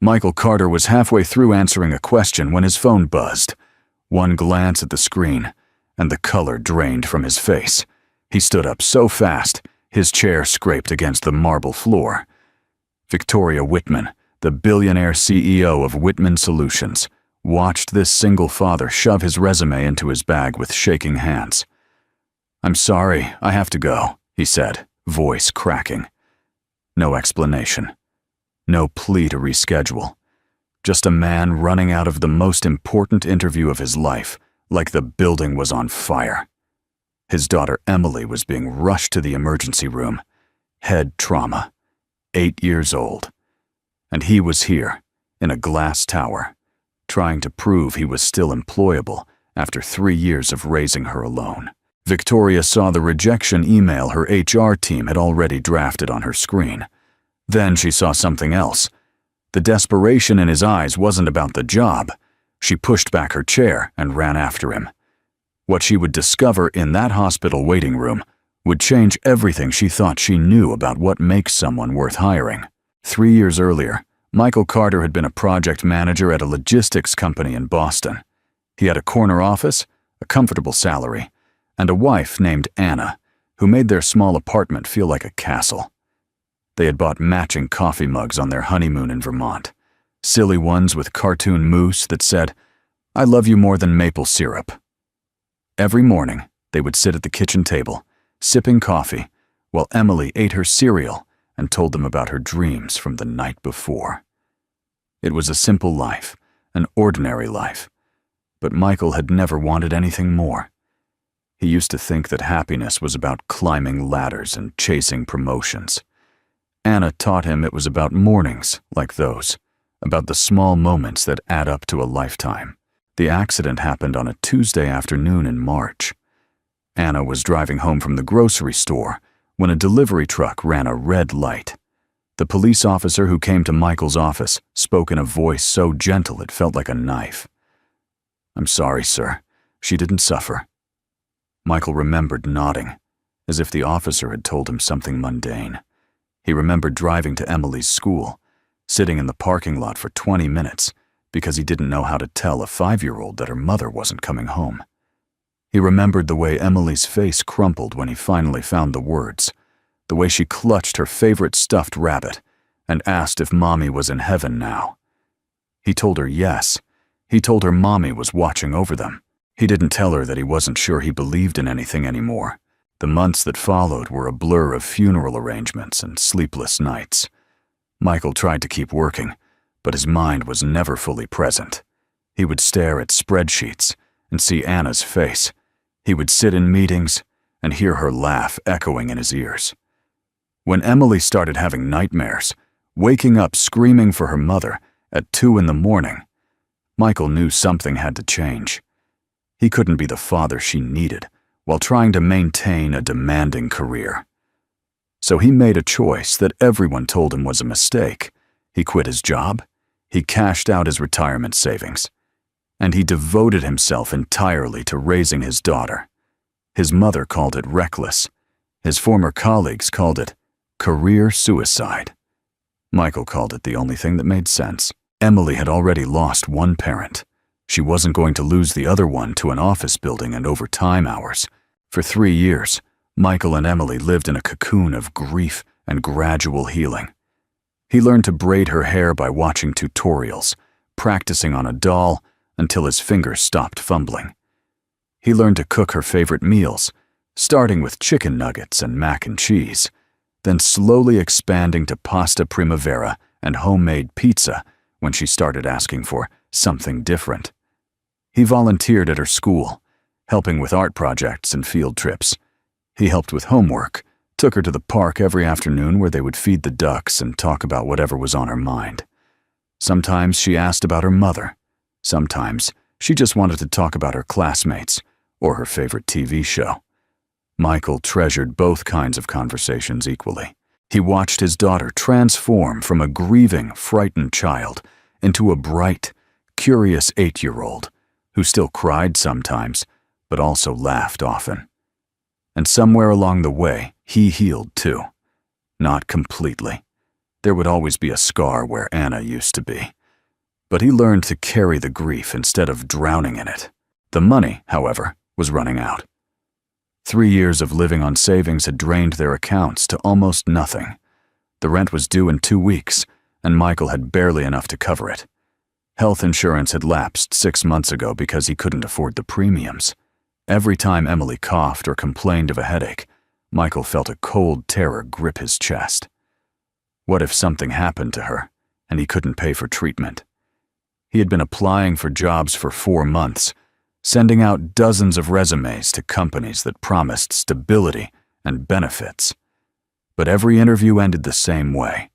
Michael Carter was halfway through answering a question when his phone buzzed. One glance at the screen, and the color drained from his face. He stood up so fast, his chair scraped against the marble floor. Victoria Whitman, the billionaire CEO of Whitman Solutions, watched this single father shove his resume into his bag with shaking hands. "I'm sorry, I have to go," he said, voice cracking. No explanation. No plea to reschedule. Just a man running out of the most important interview of his life, like the building was on fire. His daughter Emily was being rushed to the emergency room. Head trauma. 8 years old. And he was here, in a glass tower, trying to prove he was still employable after 3 years of raising her alone. Victoria saw the rejection email her HR team had already drafted on her screen. Then she saw something else. The desperation in his eyes wasn't about the job. She pushed back her chair and ran after him. What she would discover in that hospital waiting room would change everything she thought she knew about what makes someone worth hiring. 3 years earlier, Michael Carter had been a project manager at a logistics company in Boston. He had a corner office, a comfortable salary, and a wife named Anna, who made their small apartment feel like a castle. They had bought matching coffee mugs on their honeymoon in Vermont, silly ones with cartoon moose that said, "I love you more than maple syrup." Every morning, they would sit at the kitchen table, sipping coffee, while Emily ate her cereal and told them about her dreams from the night before. It was a simple life, an ordinary life, but Michael had never wanted anything more. He used to think that happiness was about climbing ladders and chasing promotions. Anna taught him it was about mornings like those, about the small moments that add up to a lifetime. The accident happened on a Tuesday afternoon in March. Anna was driving home from the grocery store when a delivery truck ran a red light. The police officer who came to Michael's office spoke in a voice so gentle it felt like a knife. "I'm sorry, sir. She didn't suffer." Michael remembered nodding, as if the officer had told him something mundane. He remembered driving to Emily's school, sitting in the parking lot for 20 minutes because he didn't know how to tell a 5-year-old that her mother wasn't coming home. He remembered the way Emily's face crumpled when he finally found the words, the way she clutched her favorite stuffed rabbit and asked if Mommy was in heaven now. He told her yes. He told her Mommy was watching over them. He didn't tell her that he wasn't sure he believed in anything anymore. The months that followed were a blur of funeral arrangements and sleepless nights. Michael tried to keep working, but his mind was never fully present. He would stare at spreadsheets and see Anna's face. He would sit in meetings and hear her laugh echoing in his ears. When Emily started having nightmares, waking up screaming for her mother at 2 in the morning, Michael knew something had to change. He couldn't be the father she needed while trying to maintain a demanding career. So he made a choice that everyone told him was a mistake. He quit his job, he cashed out his retirement savings, and he devoted himself entirely to raising his daughter. His mother called it reckless. His former colleagues called it career suicide. Michael called it the only thing that made sense. Emily had already lost one parent. She wasn't going to lose the other one to an office building and overtime hours. For 3 years, Michael and Emily lived in a cocoon of grief and gradual healing. He learned to braid her hair by watching tutorials, practicing on a doll until his fingers stopped fumbling. He learned to cook her favorite meals, starting with chicken nuggets and mac and cheese, then slowly expanding to pasta primavera and homemade pizza when she started asking for something different. He volunteered at her school, helping with art projects and field trips. He helped with homework, took her to the park every afternoon where they would feed the ducks and talk about whatever was on her mind. Sometimes she asked about her mother. Sometimes she just wanted to talk about her classmates or her favorite TV show. Michael treasured both kinds of conversations equally. He watched his daughter transform from a grieving, frightened child into a bright, curious 8-year-old who still cried sometimes, but also laughed often. And somewhere along the way, he healed too. Not completely, There would always be a scar where Anna used to be. But he learned to carry the grief instead of drowning in it. The money, however, was running out. 3 years of living on savings had drained their accounts to almost nothing. The rent was due in 2 weeks, and Michael had barely enough to cover it. Health insurance had lapsed 6 months ago because he couldn't afford the premiums. Every time Emily coughed or complained of a headache, Michael felt a cold terror grip his chest. What if something happened to her, and he couldn't pay for treatment? He had been applying for jobs for 4 months, sending out dozens of resumes to companies that promised stability and benefits. But every interview ended the same way.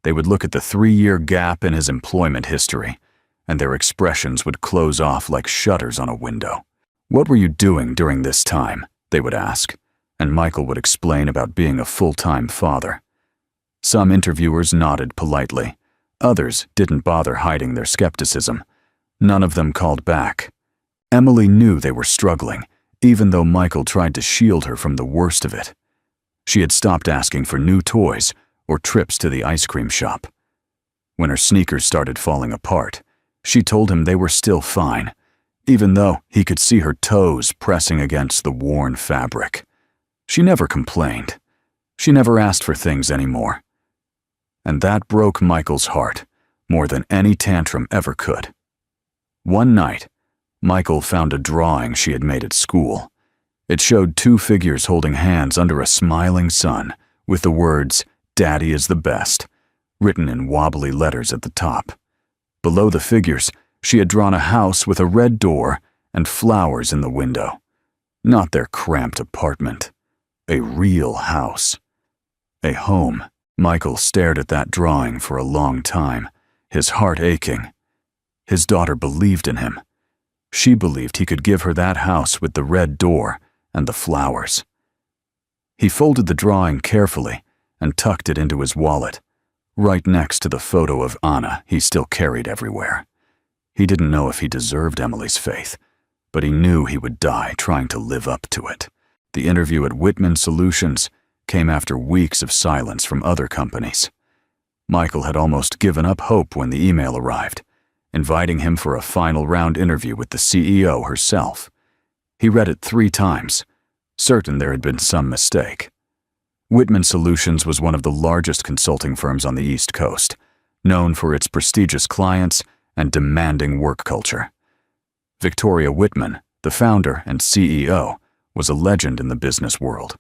They would look at the 3-year gap in his employment history, and their expressions would close off like shutters on a window. "What were you doing during this time?" they would ask, and Michael would explain about being a full-time father. Some interviewers nodded politely. Others didn't bother hiding their skepticism. None of them called back. Emily knew they were struggling, even though Michael tried to shield her from the worst of it. She had stopped asking for new toys or trips to the ice cream shop. When her sneakers started falling apart, she told him they were still fine, even though he could see her toes pressing against the worn fabric. She never complained. She never asked for things anymore. And that broke Michael's heart more than any tantrum ever could. One night, Michael found a drawing she had made at school. It showed 2 figures holding hands under a smiling sun, with the words, "Daddy is the best," written in wobbly letters at the top. Below the figures, she had drawn a house with a red door and flowers in the window. Not their cramped apartment. A real house. A home. Michael stared at that drawing for a long time, his heart aching. His daughter believed in him. She believed he could give her that house with the red door and the flowers. He folded the drawing carefully and tucked it into his wallet, right next to the photo of Anna he still carried everywhere. He didn't know if he deserved Emily's faith, but he knew he would die trying to live up to it. The interview at Whitman Solutions came after weeks of silence from other companies. Michael had almost given up hope when the email arrived, inviting him for a final round interview with the CEO herself. He read it 3 times, certain there had been some mistake. Whitman Solutions was one of the largest consulting firms on the East Coast, known for its prestigious clients and demanding work culture. Victoria Whitman, the founder and CEO, was a legend in the business world.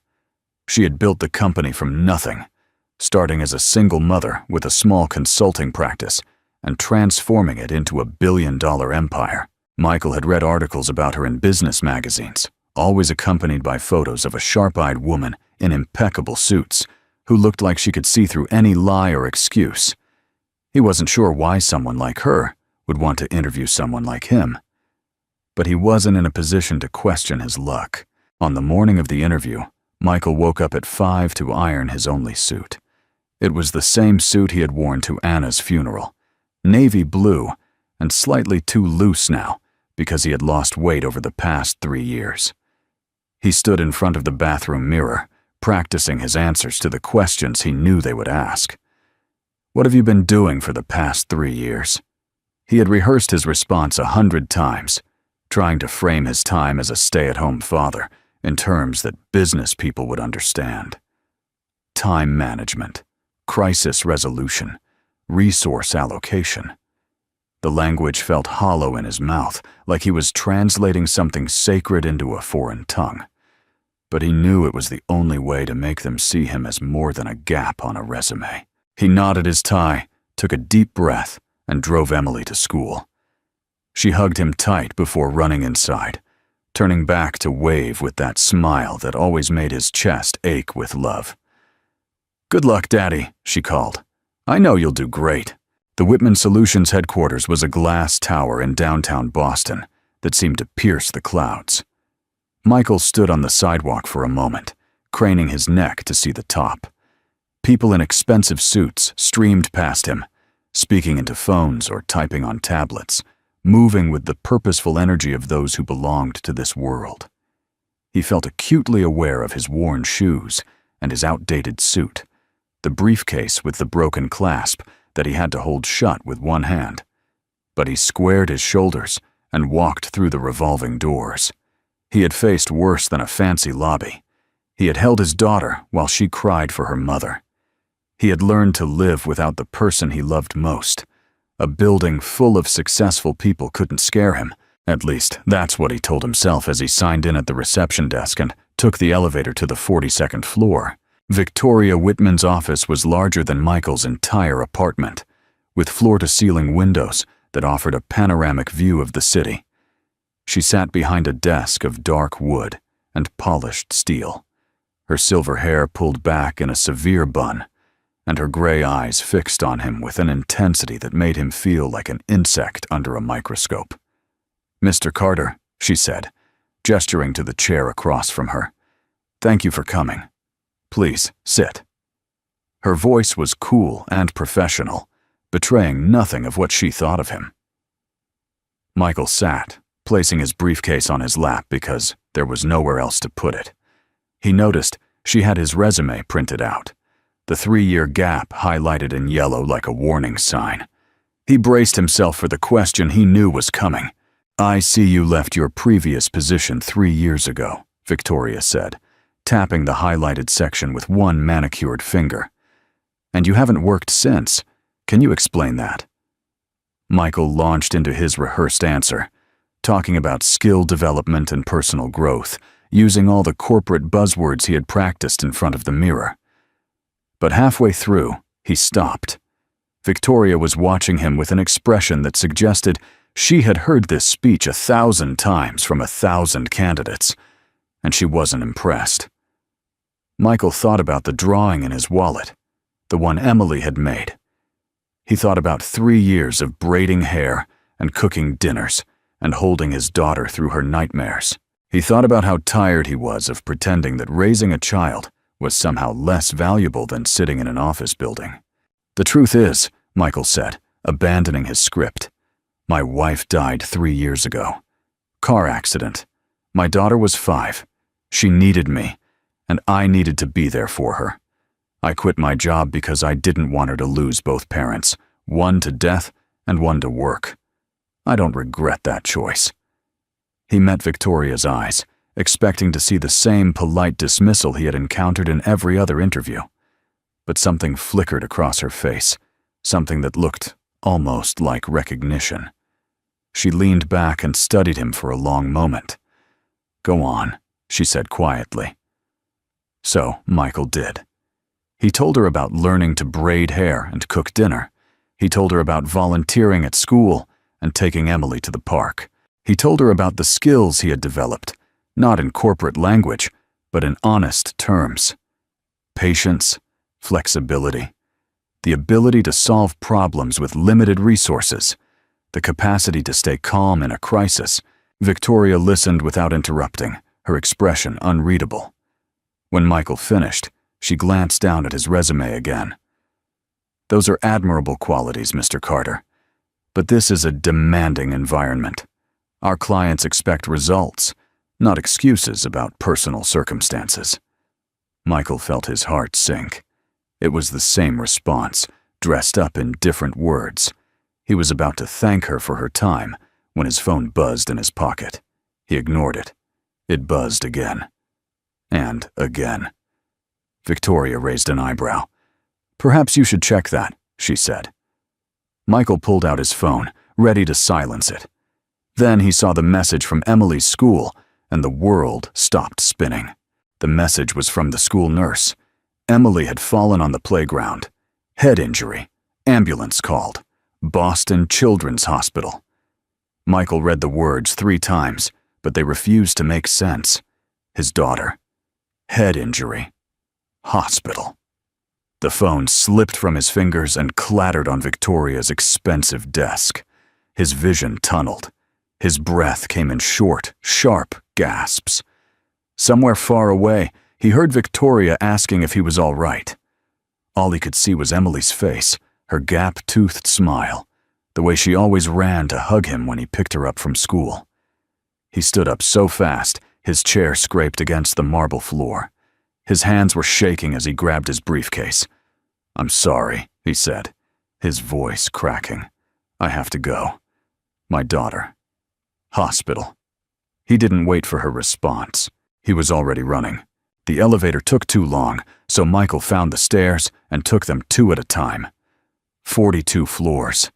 She had built the company from nothing, starting as a single mother with a small consulting practice and transforming it into a billion-dollar empire. Michael had read articles about her in business magazines, always accompanied by photos of a sharp-eyed woman in impeccable suits who looked like she could see through any lie or excuse. He wasn't sure why someone like her would want to interview someone like him. But he wasn't in a position to question his luck. On the morning of the interview, Michael woke up at 5 to iron his only suit. It was the same suit he had worn to Anna's funeral, navy blue and slightly too loose now because he had lost weight over the past 3 years. He stood in front of the bathroom mirror, practicing his answers to the questions he knew they would ask. "What have you been doing for the past 3 years?" He had rehearsed his response 100 times, trying to frame his time as a stay-at-home father in terms that business people would understand. Time management, crisis resolution, resource allocation. The language felt hollow in his mouth, like he was translating something sacred into a foreign tongue. But he knew it was the only way to make them see him as more than a gap on a resume. He knotted his tie, took a deep breath, and drove Emily to school. She hugged him tight before running inside, turning back to wave with that smile that always made his chest ache with love. "Good luck, Daddy," she called. "I know you'll do great." The Whitman Solutions headquarters was a glass tower in downtown Boston that seemed to pierce the clouds. Michael stood on the sidewalk for a moment, craning his neck to see the top. People in expensive suits streamed past him, speaking into phones or typing on tablets, moving with the purposeful energy of those who belonged to this world. He felt acutely aware of his worn shoes and his outdated suit, the briefcase with the broken clasp that he had to hold shut with one hand. But he squared his shoulders and walked through the revolving doors. He had faced worse than a fancy lobby. He had held his daughter while she cried for her mother. He had learned to live without the person he loved most. A building full of successful people couldn't scare him. At least, that's what he told himself as he signed in at the reception desk and took the elevator to the 42nd floor. Victoria Whitman's office was larger than Michael's entire apartment, with floor-to-ceiling windows that offered a panoramic view of the city. She sat behind a desk of dark wood and polished steel, her silver hair pulled back in a severe bun, and her gray eyes fixed on him with an intensity that made him feel like an insect under a microscope. "Mr. Carter," she said, gesturing to the chair across from her. "Thank you for coming. Please, sit." Her voice was cool and professional, betraying nothing of what she thought of him. Michael sat, placing his briefcase on his lap because there was nowhere else to put it. He noticed she had his resume printed out, the 3-year gap highlighted in yellow like a warning sign. He braced himself for the question he knew was coming. "I see you left your previous position 3 years ago," Victoria said, tapping the highlighted section with one manicured finger. "And you haven't worked since. Can you explain that?" Michael launched into his rehearsed answer, talking about skill development and personal growth, using all the corporate buzzwords he had practiced in front of the mirror. But halfway through, he stopped. Victoria was watching him with an expression that suggested she had heard this speech 1,000 times from 1,000 candidates, and she wasn't impressed. Michael thought about the drawing in his wallet, the one Emily had made. He thought about 3 years of braiding hair and cooking dinners and holding his daughter through her nightmares. He thought about how tired he was of pretending that raising a child was somehow less valuable than sitting in an office building. "The truth is," Michael said, abandoning his script, "my wife died 3 years ago. Car accident. My daughter was 5. She needed me, and I needed to be there for her. I quit my job because I didn't want her to lose both parents, one to death and one to work. I don't regret that choice." He met Victoria's eyes, expecting to see the same polite dismissal he had encountered in every other interview. But something flickered across her face, something that looked almost like recognition. She leaned back and studied him for a long moment. "Go on," she said quietly. So Michael did. He told her about learning to braid hair and cook dinner. He told her about volunteering at school and taking Emily to the park. He told her about the skills he had developed, not in corporate language, but in honest terms. Patience, flexibility, the ability to solve problems with limited resources, the capacity to stay calm in a crisis. Victoria listened without interrupting, her expression unreadable. When Michael finished, she glanced down at his resume again. "Those are admirable qualities, Mr. Carter. But this is a demanding environment. Our clients expect results, not excuses about personal circumstances." Michael felt his heart sink. It was the same response, dressed up in different words. He was about to thank her for her time when his phone buzzed in his pocket. He ignored it. It buzzed again. And again. Victoria raised an eyebrow. "Perhaps you should check that," she said. Michael pulled out his phone, ready to silence it. Then he saw the message from Emily's school, and the world stopped spinning. The message was from the school nurse. Emily had fallen on the playground. Head injury. Ambulance called. Boston Children's Hospital. Michael read the words 3 times, but they refused to make sense. His daughter. Head injury. Hospital. The phone slipped from his fingers and clattered on Victoria's expensive desk. His vision tunneled. His breath came in short, sharp gasps. Somewhere far away, he heard Victoria asking if he was all right. All he could see was Emily's face, her gap-toothed smile, the way she always ran to hug him when he picked her up from school. He stood up so fast, his chair scraped against the marble floor. His hands were shaking as he grabbed his briefcase. "I'm sorry," he said, his voice cracking. "I have to go. My daughter. Hospital." He didn't wait for her response. He was already running. The elevator took too long, so Michael found the stairs and took them 2 at a time. 42 floors.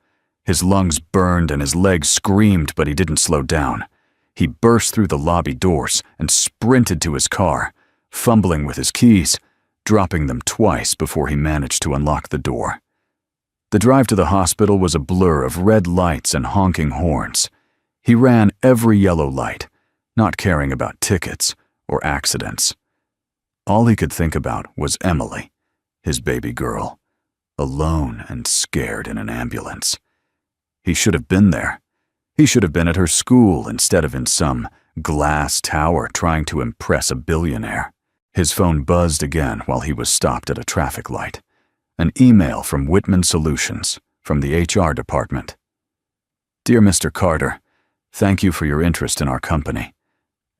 His lungs burned and his legs screamed, but he didn't slow down. He burst through the lobby doors and sprinted to his car, fumbling with his keys, dropping them twice before he managed to unlock the door. The drive to the hospital was a blur of red lights and honking horns. He ran every yellow light, not caring about tickets or accidents. All he could think about was Emily, his baby girl, alone and scared in an ambulance. He should have been there. He should have been at her school instead of in some glass tower trying to impress a billionaire. His phone buzzed again while he was stopped at a traffic light. An email from Whitman Solutions, from the HR department. "Dear Mr. Carter, thank you for your interest in our company.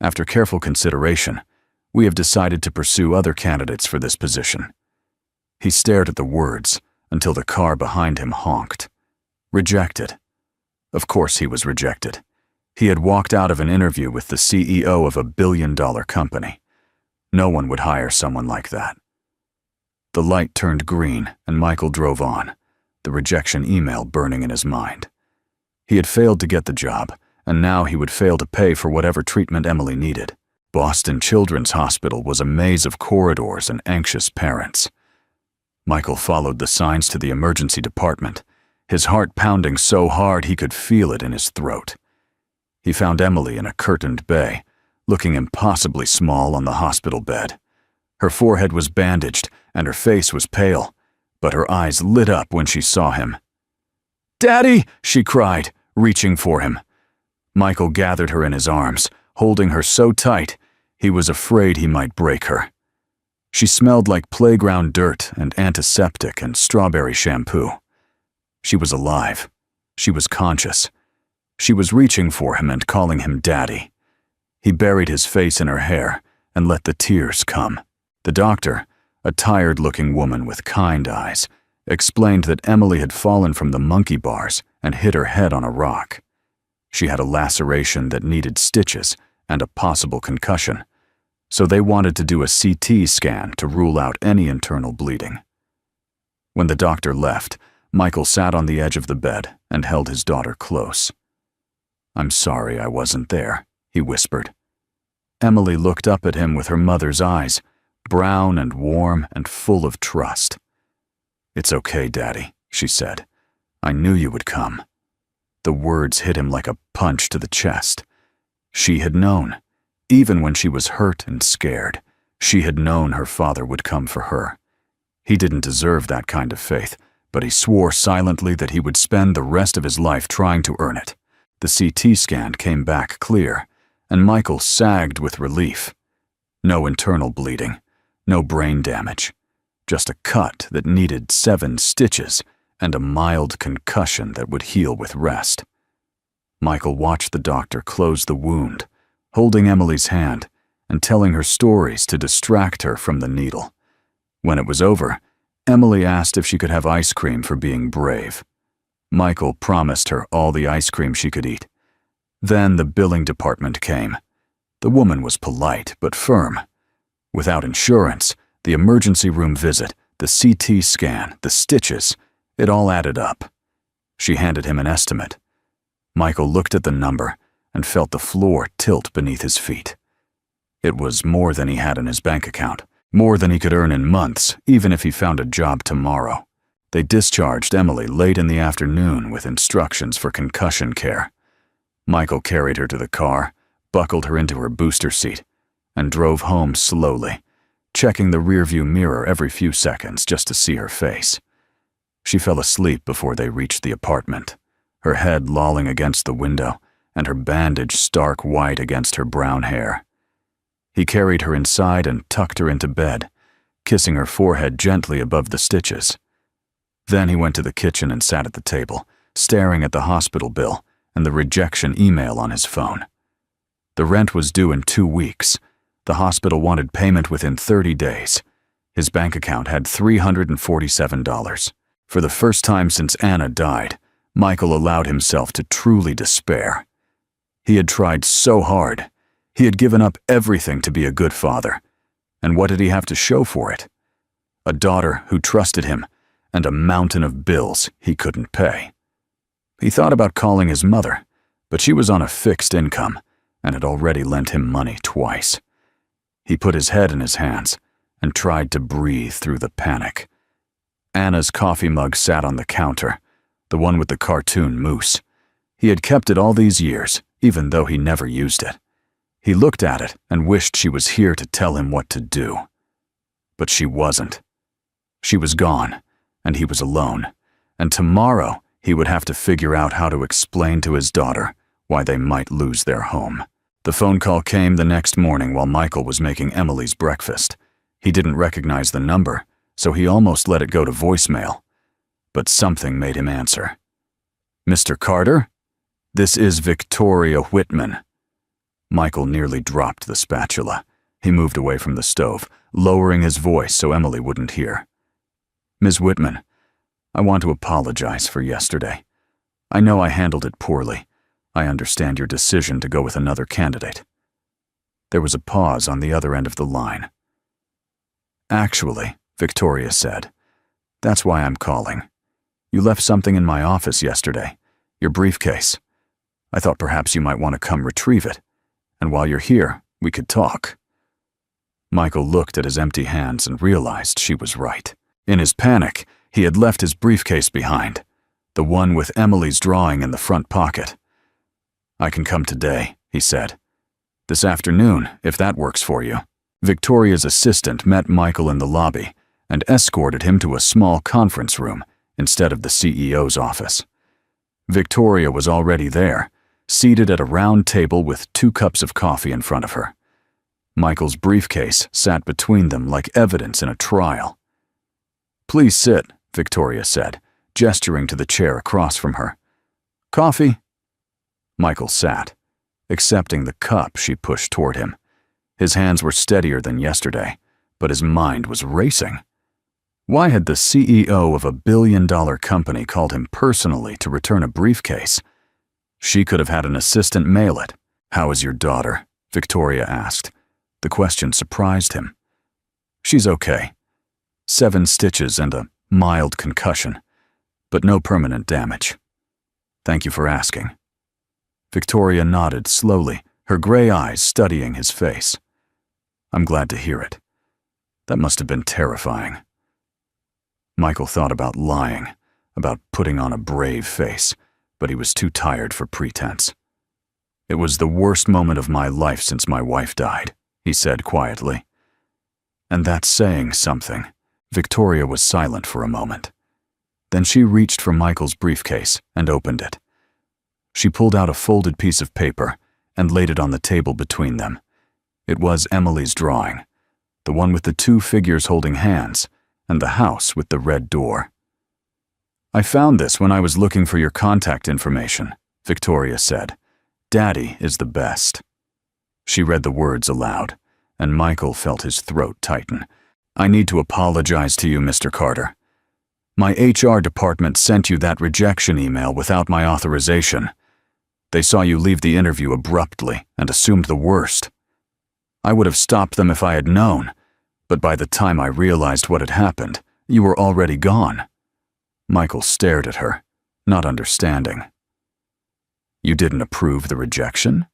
After careful consideration, we have decided to pursue other candidates for this position." He stared at the words until the car behind him honked. Rejected. Of course he was rejected. He had walked out of an interview with the CEO of a billion-dollar company. No one would hire someone like that. The light turned green and Michael drove on, the rejection email burning in his mind. He had failed to get the job, and now he would fail to pay for whatever treatment Emily needed. Boston Children's Hospital was a maze of corridors and anxious parents. Michael followed the signs to the emergency department, his heart pounding so hard he could feel it in his throat. He found Emily in a curtained bay, looking impossibly small on the hospital bed. Her forehead was bandaged and her face was pale, but her eyes lit up when she saw him. "Daddy!" she cried, reaching for him. Michael gathered her in his arms, holding her so tight he was afraid he might break her. She smelled like playground dirt and antiseptic and strawberry shampoo. She was alive. She was conscious. She was reaching for him and calling him Daddy. He buried his face in her hair and let the tears come. The doctor, a tired-looking woman with kind eyes, explained that Emily had fallen from the monkey bars and hit her head on a rock. She had a laceration that needed stitches and a possible concussion, so they wanted to do a CT scan to rule out any internal bleeding. When the doctor left, Michael sat on the edge of the bed and held his daughter close. "I'm sorry I wasn't there," he whispered. Emily looked up at him with her mother's eyes, brown and warm and full of trust. "It's okay, Daddy," she said. "I knew you would come." The words hit him like a punch to the chest. She had known. Even when she was hurt and scared, she had known her father would come for her. He didn't deserve that kind of faith, but he swore silently that he would spend the rest of his life trying to earn it. The CT scan came back clear, and Michael sagged with relief. No internal bleeding, no brain damage, just a cut that needed 7 stitches and a mild concussion that would heal with rest. Michael watched the doctor close the wound, holding Emily's hand and telling her stories to distract her from the needle. When it was over, Emily asked if she could have ice cream for being brave. Michael promised her all the ice cream she could eat. Then the billing department came. The woman was polite but firm. Without insurance, the emergency room visit, the CT scan, the stitches, it all added up. She handed him an estimate. Michael looked at the number and felt the floor tilt beneath his feet. It was more than he had in his bank account, more than he could earn in months, even if he found a job tomorrow. They discharged Emily late in the afternoon with instructions for concussion care. Michael carried her to the car, buckled her into her booster seat, and drove home slowly, checking the rearview mirror every few seconds just to see her face. She fell asleep before they reached the apartment, her head lolling against the window and her bandage stark white against her brown hair. He carried her inside and tucked her into bed, kissing her forehead gently above the stitches. Then he went to the kitchen and sat at the table, staring at the hospital bill and the rejection email on his phone. The rent was due in 2 weeks. The hospital wanted payment within 30 days. His bank account had $347. For the first time since Anna died, Michael allowed himself to truly despair. He had tried so hard. He had given up everything to be a good father. And what did he have to show for it? A daughter who trusted him, and a mountain of bills he couldn't pay. He thought about calling his mother, but she was on a fixed income and had already lent him money twice. He put his head in his hands and tried to breathe through the panic. Anna's coffee mug sat on the counter, the one with the cartoon moose. He had kept it all these years, even though he never used it. He looked at it and wished she was here to tell him what to do. But she wasn't. She was gone, and he was alone, and tomorrow he would have to figure out how to explain to his daughter why they might lose their home. The phone call came the next morning while Michael was making Emily's breakfast. He didn't recognize the number, so he almost let it go to voicemail. But something made him answer. "Mr. Carter? This is Victoria Whitman." Michael nearly dropped the spatula. He moved away from the stove, lowering his voice so Emily wouldn't hear. "Ms. Whitman, I want to apologize for yesterday. I know I handled it poorly. I understand your decision to go with another candidate." There was a pause on the other end of the line. "Actually," Victoria said, "that's why I'm calling. You left something in my office yesterday, your briefcase. I thought perhaps you might want to come retrieve it, and while you're here, we could talk." Michael looked at his empty hands and realized she was right. In his panic, he had left his briefcase behind, the one with Emily's drawing in the front pocket. "I can come today," he said. "This afternoon, if that works for you." Victoria's assistant met Michael in the lobby and escorted him to a small conference room instead of the CEO's office. Victoria was already there, seated at a round table with 2 cups of coffee in front of her. Michael's briefcase sat between them like evidence in a trial. "Please sit," Victoria said, gesturing to the chair across from her. "Coffee?" Michael sat, accepting the cup she pushed toward him. His hands were steadier than yesterday, but his mind was racing. Why had the CEO of a billion-dollar company called him personally to return a briefcase? She could have had an assistant mail it. "How is your daughter?" Victoria asked. The question surprised him. "She's okay. 7 stitches and a mild concussion, but no permanent damage. Thank you for asking." Victoria nodded slowly, her gray eyes studying his face. "I'm glad to hear it. That must have been terrifying." Michael thought about lying, about putting on a brave face, but he was too tired for pretense. "It was the worst moment of my life since my wife died," he said quietly. "And that's saying something." Victoria was silent for a moment. Then she reached for Michael's briefcase and opened it. She pulled out a folded piece of paper and laid it on the table between them. It was Emily's drawing, the one with the 2 figures holding hands, and the house with the red door. "I found this when I was looking for your contact information," Victoria said. "Daddy is the best." She read the words aloud, and Michael felt his throat tighten. "I need to apologize to you, Mr. Carter. My HR department sent you that rejection email without my authorization. They saw you leave the interview abruptly and assumed the worst. I would have stopped them if I had known, but by the time I realized what had happened, you were already gone." Michael stared at her, not understanding. "You didn't approve the rejection?"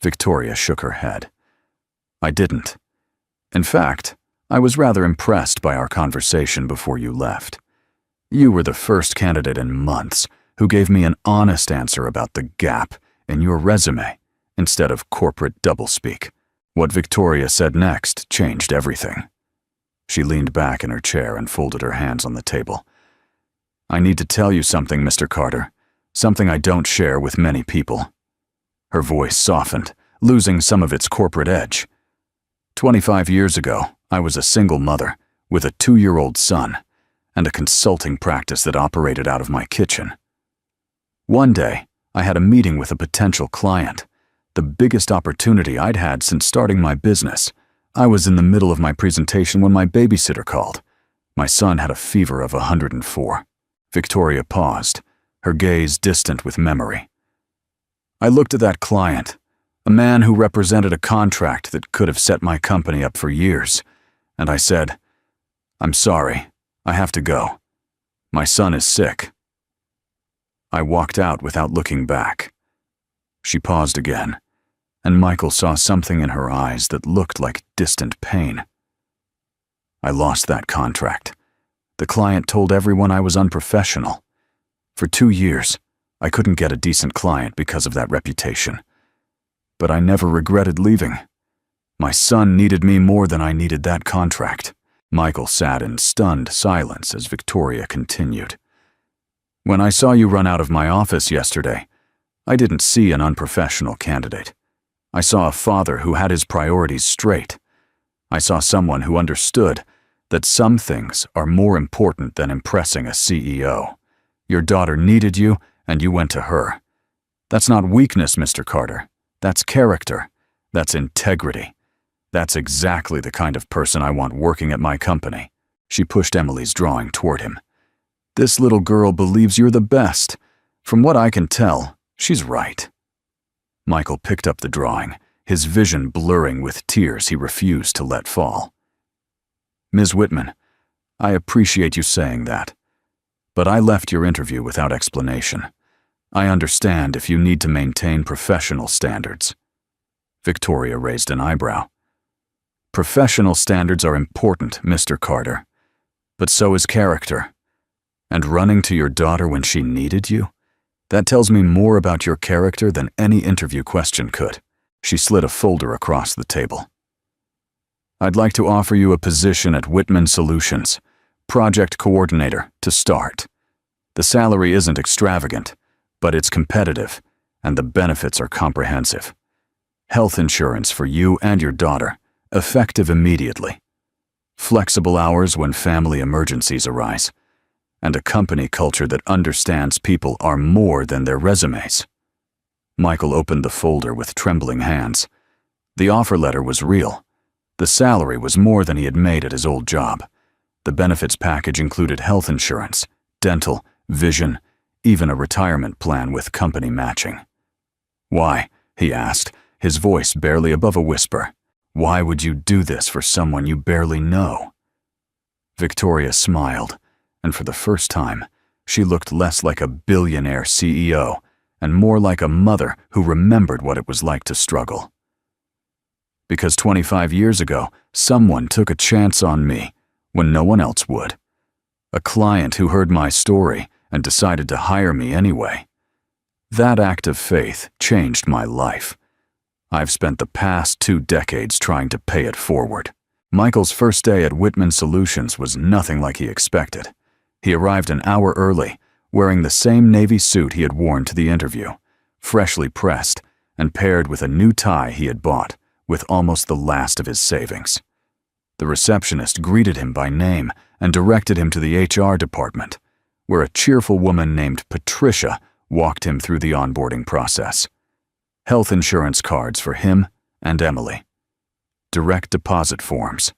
Victoria shook her head. "I didn't. In fact, I was rather impressed by our conversation before you left. You were the first candidate in months who gave me an honest answer about the gap in your resume instead of corporate doublespeak." What Victoria said next changed everything. She leaned back in her chair and folded her hands on the table. "I need to tell you something, Mr. Carter, something I don't share with many people." Her voice softened, losing some of its corporate edge. 25 years ago, I was a single mother with a 2-year-old son and a consulting practice that operated out of my kitchen. One day, I had a meeting with a potential client, the biggest opportunity I'd had since starting my business, I was in the middle of my presentation when my babysitter called. My son had a fever of 104. Victoria paused, her gaze distant with memory. I looked at that client, a man who represented a contract that could have set my company up for years, and I said, "I'm sorry, I have to go. My son is sick." I walked out without looking back. She paused again, and Michael saw something in her eyes that looked like distant pain. I lost that contract. The client told everyone I was unprofessional. For 2 years, I couldn't get a decent client because of that reputation. But I never regretted leaving. My son needed me more than I needed that contract. Michael sat in stunned silence as Victoria continued. When I saw you run out of my office yesterday, I didn't see an unprofessional candidate. I saw a father who had his priorities straight. I saw someone who understood that some things are more important than impressing a CEO. Your daughter needed you, and you went to her. That's not weakness, Mr. Carter. That's character. That's integrity. That's exactly the kind of person I want working at my company. She pushed Emily's drawing toward him. This little girl believes you're the best. From what I can tell, she's right. Michael picked up the drawing, his vision blurring with tears he refused to let fall. Ms. Whitman, I appreciate you saying that, but I left your interview without explanation. I understand if you need to maintain professional standards. Victoria raised an eyebrow. Professional standards are important, Mr. Carter, but so is character. And running to your daughter when she needed you? That tells me more about your character than any interview question could. She slid a folder across the table. I'd like to offer you a position at Whitman Solutions, project coordinator, to start. The salary isn't extravagant, but it's competitive, and the benefits are comprehensive. Health insurance for you and your daughter, effective immediately. Flexible hours when family emergencies arise, and a company culture that understands people are more than their resumes. Michael opened the folder with trembling hands. The offer letter was real. The salary was more than he had made at his old job. The benefits package included health insurance, dental, vision, even a retirement plan with company matching. Why? He asked, his voice barely above a whisper. Why would you do this for someone you barely know? Victoria smiled, and for the first time, she looked less like a billionaire CEO and more like a mother who remembered what it was like to struggle. Because 25 years ago, someone took a chance on me when no one else would. A client who heard my story and decided to hire me anyway. That act of faith changed my life. I've spent the past 2 decades trying to pay it forward. Michael's first day at Whitman Solutions was nothing like he expected. He arrived an hour early, wearing the same navy suit he had worn to the interview, freshly pressed and paired with a new tie he had bought, with almost the last of his savings. The receptionist greeted him by name and directed him to the HR department, where a cheerful woman named Patricia walked him through the onboarding process. Health insurance cards for him and Emily. Direct deposit forms.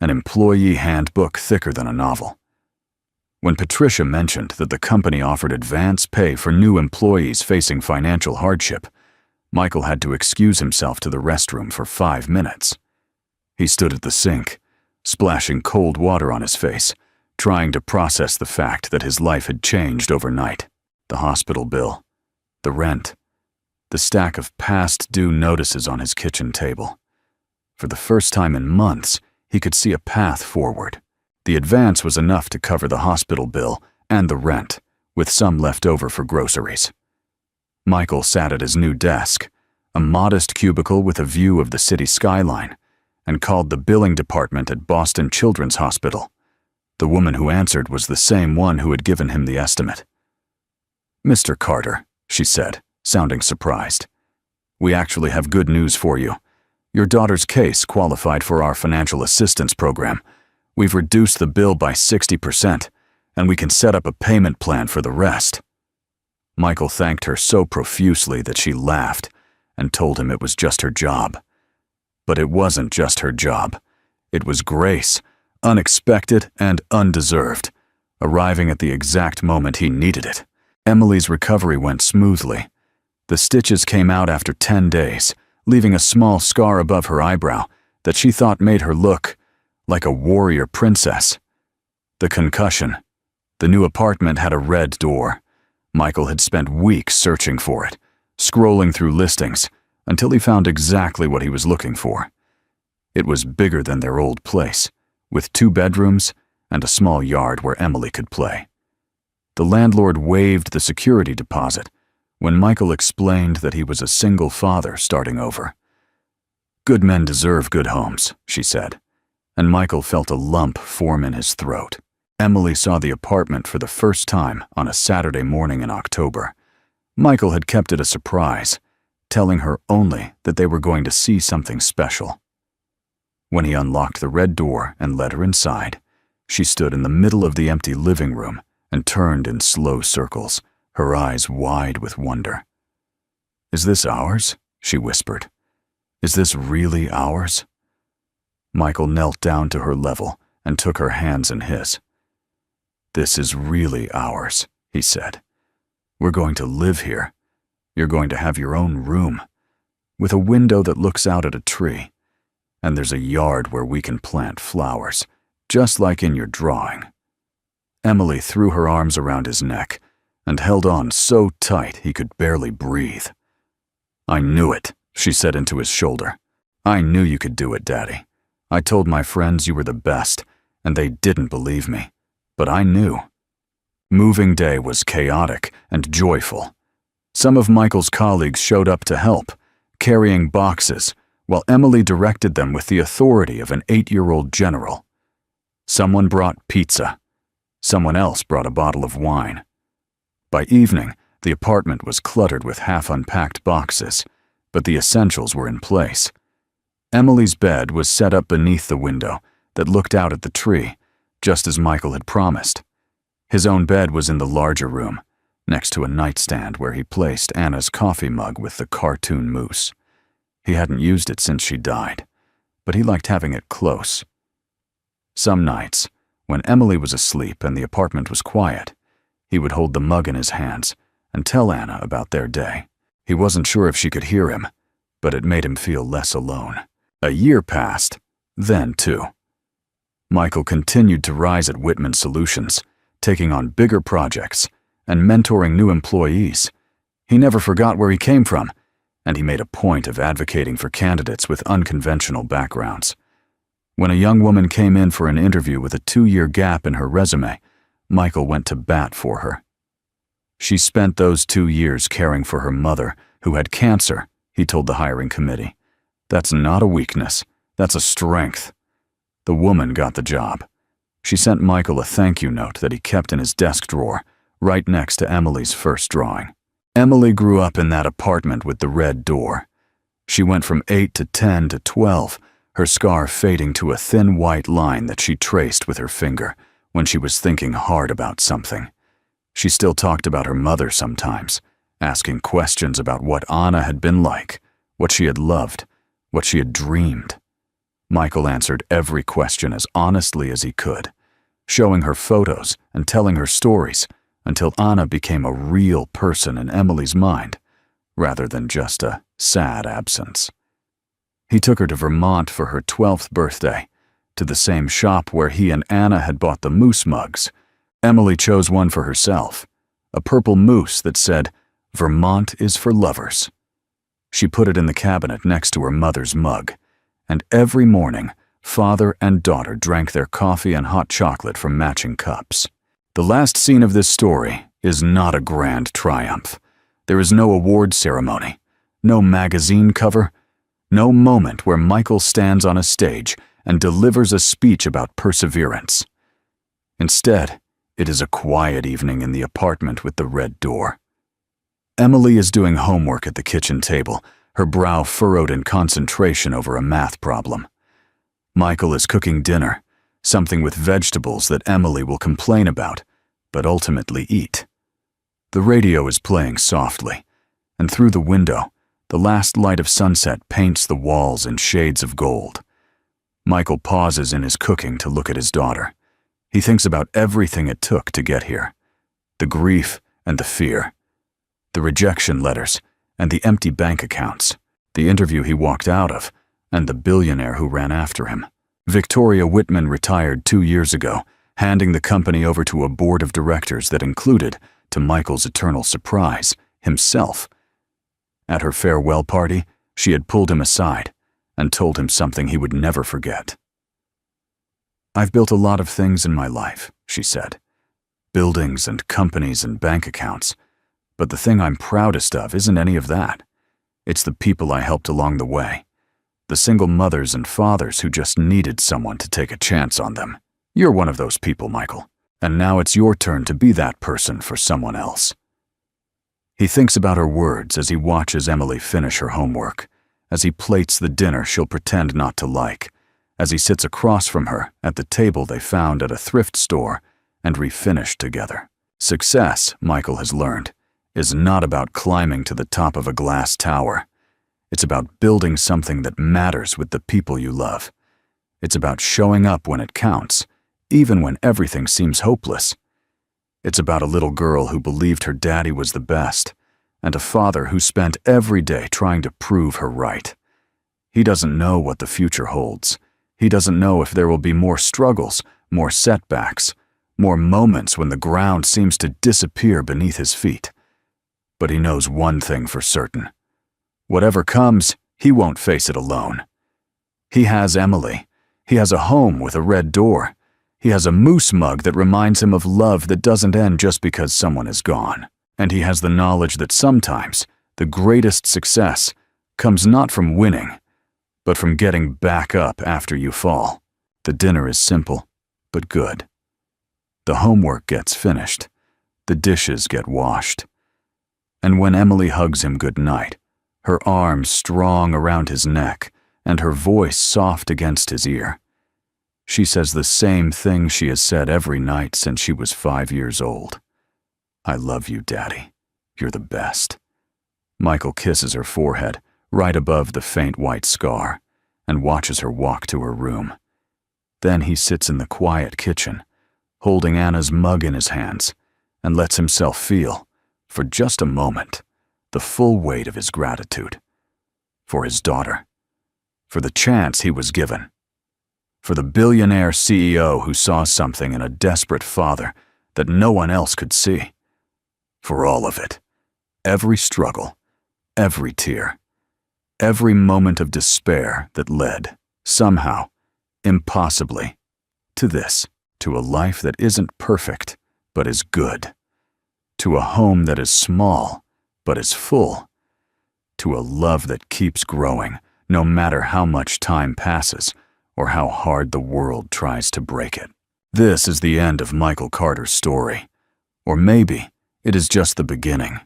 An employee handbook thicker than a novel. When Patricia mentioned that the company offered advance pay for new employees facing financial hardship, Michael had to excuse himself to the restroom for 5 minutes. He stood at the sink, splashing cold water on his face, trying to process the fact that his life had changed overnight. The hospital bill, the rent, the stack of past due notices on his kitchen table. For the first time in months, he could see a path forward. The advance was enough to cover the hospital bill and the rent, with some left over for groceries. Michael sat at his new desk, a modest cubicle with a view of the city skyline, and called the billing department at Boston Children's Hospital. The woman who answered was the same one who had given him the estimate. "Mr. Carter," she said, sounding surprised, "we actually have good news for you. Your daughter's case qualified for our financial assistance program. We've reduced the bill by 60%, and we can set up a payment plan for the rest." Michael thanked her so profusely that she laughed and told him it was just her job. But it wasn't just her job. It was grace, unexpected and undeserved, arriving at the exact moment he needed it. Emily's recovery went smoothly. The stitches came out after 10 days, leaving a small scar above her eyebrow that she thought made her look like a warrior princess. The concussion. The new apartment had a red door. Michael had spent weeks searching for it, scrolling through listings, until he found exactly what he was looking for. It was bigger than their old place, with 2 bedrooms and a small yard where Emily could play. The landlord waived the security deposit when Michael explained that he was a single father starting over. "Good men deserve good homes," she said, and Michael felt a lump form in his throat. Emily saw the apartment for the first time on a Saturday morning in October. Michael had kept it a surprise, telling her only that they were going to see something special. When he unlocked the red door and led her inside, she stood in the middle of the empty living room and turned in slow circles, her eyes wide with wonder. "Is this ours?" she whispered. "Is this really ours?" Michael knelt down to her level and took her hands in his. "This is really ours," he said. "We're going to live here. You're going to have your own room, with a window that looks out at a tree, and there's a yard where we can plant flowers, just like in your drawing." Emily threw her arms around his neck and held on so tight he could barely breathe. "I knew it," she said into his shoulder. "I knew you could do it, Daddy. I told my friends you were the best, and they didn't believe me. But I knew." Moving day was chaotic and joyful. Some of Michael's colleagues showed up to help, carrying boxes, while Emily directed them with the authority of an 8-year-old general. Someone brought pizza. Someone else brought a bottle of wine. By evening, the apartment was cluttered with half-unpacked boxes, but the essentials were in place. Emily's bed was set up beneath the window that looked out at the tree, just as Michael had promised. His own bed was in the larger room, next to a nightstand where he placed Anna's coffee mug with the cartoon moose. He hadn't used it since she died, but he liked having it close. Some nights, when Emily was asleep and the apartment was quiet, he would hold the mug in his hands and tell Anna about their day. He wasn't sure if she could hear him, but it made him feel less alone. A year passed, then 2. Michael continued to rise at Whitman Solutions, taking on bigger projects and mentoring new employees. He never forgot where he came from, and he made a point of advocating for candidates with unconventional backgrounds. When a young woman came in for an interview with a 2-year gap in her resume, Michael went to bat for her. She spent those 2 years caring for her mother, who had cancer, he told the hiring committee. That's not a weakness, that's a strength. The woman got the job. She sent Michael a thank you note that he kept in his desk drawer, right next to Emily's first drawing. Emily grew up in that apartment with the red door. She went from 8 to 10 to 12, her scar fading to a thin white line that she traced with her finger when she was thinking hard about something. She still talked about her mother sometimes, asking questions about what Anna had been like, what she had loved, what she had dreamed. Michael answered every question as honestly as he could, showing her photos and telling her stories until Anna became a real person in Emily's mind, rather than just a sad absence. He took her to Vermont for her 12th birthday, to the same shop where he and Anna had bought the moose mugs. Emily chose one for herself, a purple moose that said, "Vermont is for lovers." She put it in the cabinet next to her mother's mug, and every morning, father and daughter drank their coffee and hot chocolate from matching cups. The last scene of this story is not a grand triumph. There is no award ceremony, no magazine cover, no moment where Michael stands on a stage and delivers a speech about perseverance. Instead, it is a quiet evening in the apartment with the red door. Emily is doing homework at the kitchen table, her brow furrowed in concentration over a math problem. Michael is cooking dinner, something with vegetables that Emily will complain about, but ultimately eat. The radio is playing softly, and through the window, The last light of sunset paints the walls in shades of gold. Michael pauses in his cooking to look at his daughter. He thinks about everything it took to get here. The grief and the fear. The rejection letters and the empty bank accounts. The interview he walked out of and the billionaire who ran after him. Victoria Whitman retired 2 years ago, handing the company over to a board of directors that included, to Michael's eternal surprise, himself. At her farewell party, she had pulled him aside and told him something he would never forget. "I've built a lot of things in my life," she said. "Buildings and companies and bank accounts. But the thing I'm proudest of isn't any of that. It's the people I helped along the way. The single mothers and fathers who just needed someone to take a chance on them. You're one of those people, Michael. And now it's your turn to be that person for someone else." He thinks about her words as he watches Emily finish her homework, as he plates the dinner she'll pretend not to like, as he sits across from her at the table they found at a thrift store and refinished together. Success, Michael has learned, is not about climbing to the top of a glass tower. It's about building something that matters with the people you love. It's about showing up when it counts, even when everything seems hopeless. It's about a little girl who believed her daddy was the best, and a father who spent every day trying to prove her right. He doesn't know what the future holds. He doesn't know if there will be more struggles, more setbacks, more moments when the ground seems to disappear beneath his feet. But he knows one thing for certain. Whatever comes, he won't face it alone. He has Emily. He has a home with a red door. He has a moose mug that reminds him of love that doesn't end just because someone is gone. And he has the knowledge that sometimes the greatest success comes not from winning, but from getting back up after you fall. The dinner is simple, but good. The homework gets finished. The dishes get washed. And when Emily hugs him goodnight, her arms strong around his neck and her voice soft against his ear, she says the same thing she has said every night since she was 5 years old. "I love you, Daddy. You're the best." Michael kisses her forehead, right above the faint white scar, and watches her walk to her room. Then he sits in the quiet kitchen, holding Anna's mug in his hands, and lets himself feel, for just a moment, the full weight of his gratitude. For his daughter. For the chance he was given. For the billionaire CEO who saw something in a desperate father that no one else could see. For all of it. Every struggle, every tear, every moment of despair that led, somehow, impossibly, to this, to a life that isn't perfect, but is good. To a home that is small, but is full. To a love that keeps growing, no matter how much time passes or how hard the world tries to break it. This is the end of Michael Carter's story. Or maybe it is just the beginning.